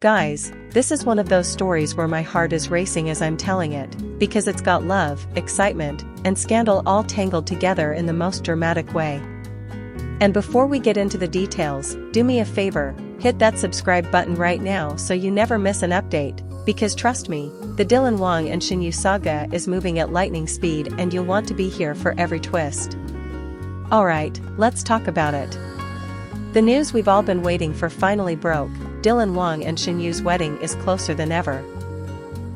Guys, this is one of those stories where my heart is racing as I'm telling it, because it's got love, excitement, and scandal all tangled together in the most dramatic way. And before we get into the details, do me a favor, hit that subscribe button right now so you never miss an update, because trust me, the Dylan Wang and Shen saga is moving at lightning speed and you'll want to be here for every twist. Alright, let's talk about it. The news we've all been waiting for finally broke. Dylan Wang and Shen Yu's wedding is closer than ever.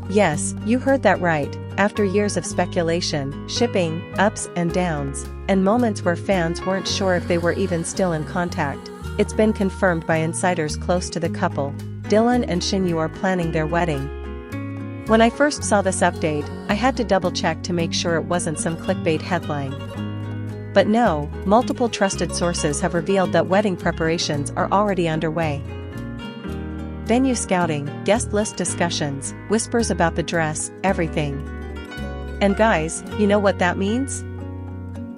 Yes, you heard that right, after years of speculation, shipping, ups and downs, and moments where fans weren't sure if they were even still in contact, it's been confirmed by insiders close to the couple. Dylan and Shen Yu are planning their wedding. When I first saw this update, I had to double check to make sure it wasn't some clickbait headline. But no, multiple trusted sources have revealed that wedding preparations are already underway. Venue scouting, guest list discussions, whispers about the dress, everything. And guys, you know what that means?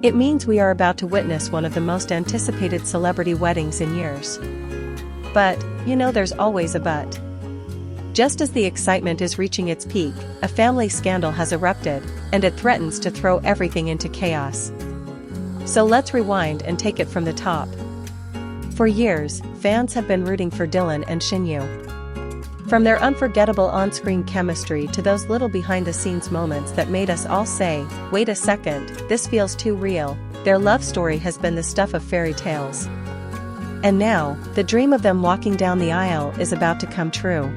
It means we are about to witness one of the most anticipated celebrity weddings in years. But, you know there's always a but. Just as the excitement is reaching its peak, a family scandal has erupted, and it threatens to throw everything into chaos. So let's rewind and take it from the top. For years, fans have been rooting for Dylan and Shen Yu. From their unforgettable on-screen chemistry to those little behind-the-scenes moments that made us all say, wait a second, this feels too real, their love story has been the stuff of fairy tales. And now, the dream of them walking down the aisle is about to come true.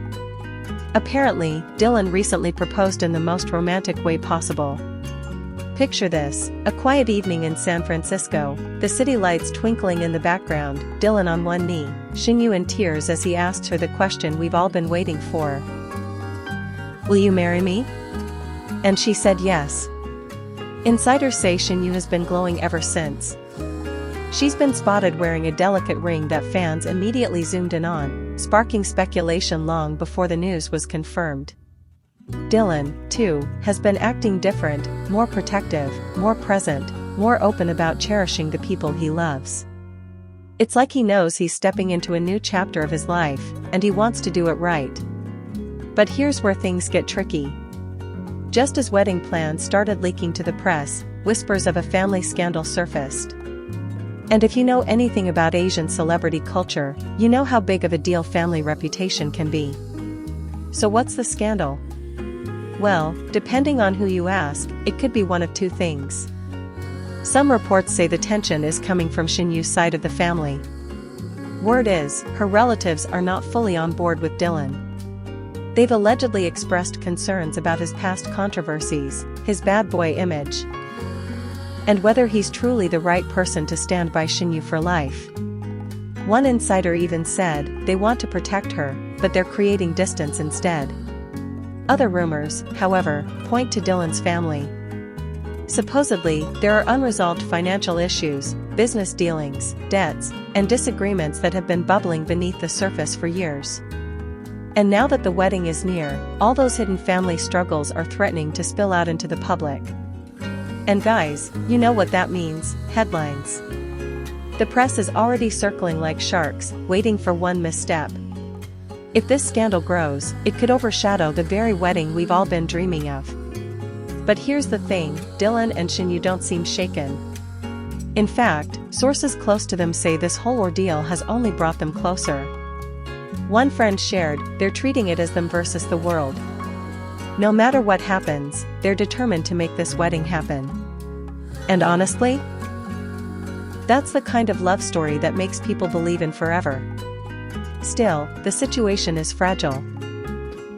Apparently, Dylan recently proposed in the most romantic way possible. Picture this, a quiet evening in San Francisco, the city lights twinkling in the background, Dylan on one knee, Shen Yu in tears as he asks her the question we've all been waiting for. Will you marry me? And she said yes. Insiders say Shen Yu has been glowing ever since. She's been spotted wearing a delicate ring that fans immediately zoomed in on, sparking speculation long before the news was confirmed. Dylan, too, has been acting different, more protective, more present, more open about cherishing the people he loves. It's like he knows he's stepping into a new chapter of his life, and he wants to do it right. But here's where things get tricky. Just as wedding plans started leaking to the press, whispers of a family scandal surfaced. And if you know anything about Asian celebrity culture, you know how big of a deal family reputation can be. So what's the scandal? Well, depending on who you ask, it could be one of two things. Some reports say the tension is coming from Shen Yu's side of the family. Word is, her relatives are not fully on board with Dylan. They've allegedly expressed concerns about his past controversies, his bad boy image, and whether he's truly the right person to stand by Shen Yu for life. One insider even said they want to protect her, but they're creating distance instead. Other rumors, however, point to Dylan's family. Supposedly, there are unresolved financial issues, business dealings, debts, and disagreements that have been bubbling beneath the surface for years. And now that the wedding is near, all those hidden family struggles are threatening to spill out into the public. And guys, you know what that means, headlines. The press is already circling like sharks, waiting for one misstep. If this scandal grows, it could overshadow the very wedding we've all been dreaming of. But here's the thing, Dylan and Shen Yu don't seem shaken. In fact, sources close to them say this whole ordeal has only brought them closer. One friend shared, they're treating it as them versus the world. No matter what happens, they're determined to make this wedding happen. And honestly, that's the kind of love story that makes people believe in forever. Still, the situation is fragile.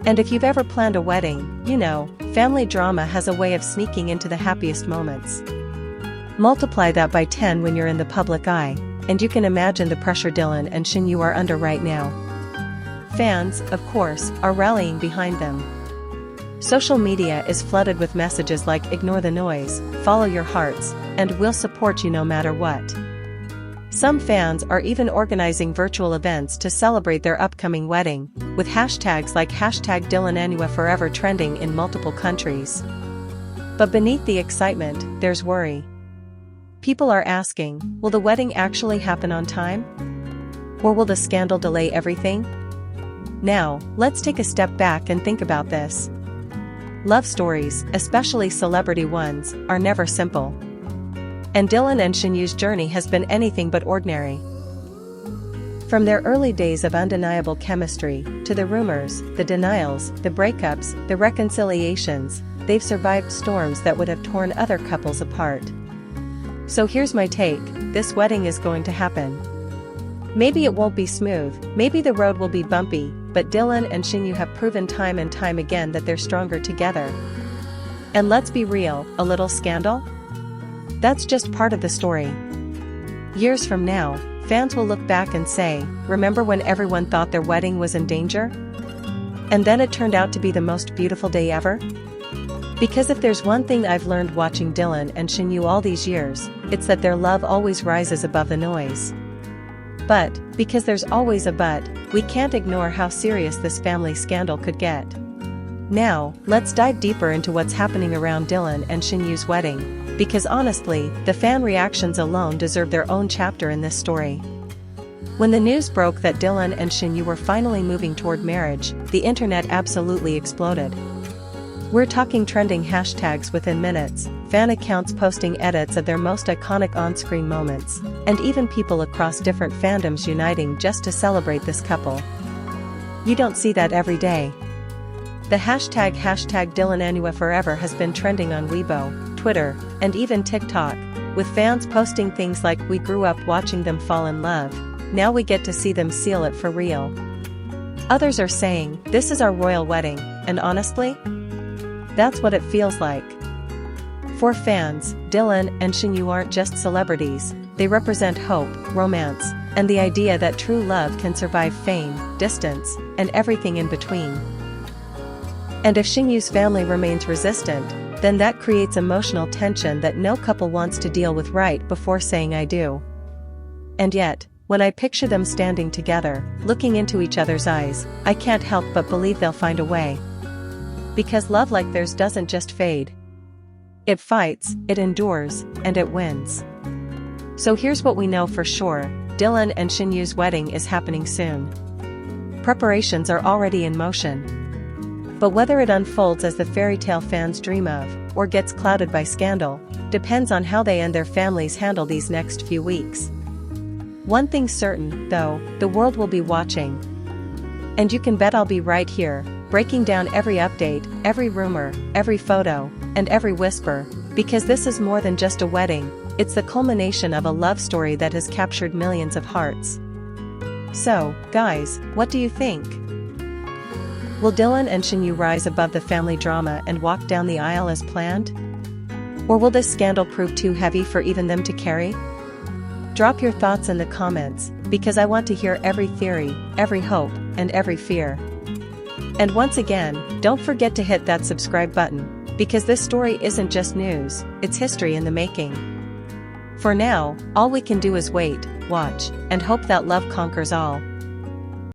And if you've ever planned a wedding, you know, family drama has a way of sneaking into the happiest moments. Multiply that by 10 when you're in the public eye, and you can imagine the pressure Dylan and Shen Yu are under right now. Fans, of course, are rallying behind them. Social media is flooded with messages like ignore the noise, follow your hearts, and we'll support you no matter what. Some fans are even organizing virtual events to celebrate their upcoming wedding, with hashtags like #DylanWangForever trending in multiple countries. But beneath the excitement, there's worry. People are asking, will the wedding actually happen on time? Or will the scandal delay everything? Now, let's take a step back and think about this. Love stories, especially celebrity ones, are never simple. And Dylan and Shenyu's journey has been anything but ordinary. From their early days of undeniable chemistry, to the rumors, the denials, the breakups, the reconciliations, they've survived storms that would have torn other couples apart. So here's my take: this wedding is going to happen. Maybe it won't be smooth, maybe the road will be bumpy, but Dylan and Shenyu have proven time and time again that they're stronger together. And let's be real, a little scandal? That's just part of the story. Years from now, fans will look back and say, remember when everyone thought their wedding was in danger? And then it turned out to be the most beautiful day ever? Because if there's one thing I've learned watching Dylan and Shenyu all these years, it's that their love always rises above the noise. But, because there's always a but, we can't ignore how serious this family scandal could get. Now, let's dive deeper into what's happening around Dylan and Shenyu's wedding, because honestly, the fan reactions alone deserve their own chapter in this story. When the news broke that Dylan and Shenyu were finally moving toward marriage, the internet absolutely exploded. We're talking trending hashtags within minutes, fan accounts posting edits of their most iconic on-screen moments, and even people across different fandoms uniting just to celebrate this couple. You don't see that every day. The hashtag #DylanAnnuaForever has been trending on Weibo, Twitter, and even TikTok, with fans posting things like "We grew up watching them fall in love, now we get to see them seal it for real." Others are saying, "This is our royal wedding," and honestly, that's what it feels like. For fans, Dylan and Shenyu aren't just celebrities, they represent hope, romance, and the idea that true love can survive fame, distance, and everything in between. And if Shenyu's family remains resistant, then that creates emotional tension that no couple wants to deal with right before saying "I do." And yet, when I picture them standing together, looking into each other's eyes, I can't help but believe they'll find a way. Because love like theirs doesn't just fade. It fights, it endures, and it wins. So here's what we know for sure: Dylan and Shenyu's wedding is happening soon. Preparations are already in motion. But whether it unfolds as the fairy tale fans dream of, or gets clouded by scandal, depends on how they and their families handle these next few weeks. One thing's certain, though, the world will be watching. And you can bet I'll be right here, breaking down every update, every rumor, every photo, and every whisper, because this is more than just a wedding, it's the culmination of a love story that has captured millions of hearts. So, guys, what do you think? Will Dylan and Shenyu rise above the family drama and walk down the aisle as planned? Or will this scandal prove too heavy for even them to carry? Drop your thoughts in the comments, because I want to hear every theory, every hope, and every fear. And once again, don't forget to hit that subscribe button, because this story isn't just news, it's history in the making. For now, all we can do is wait, watch, and hope that love conquers all.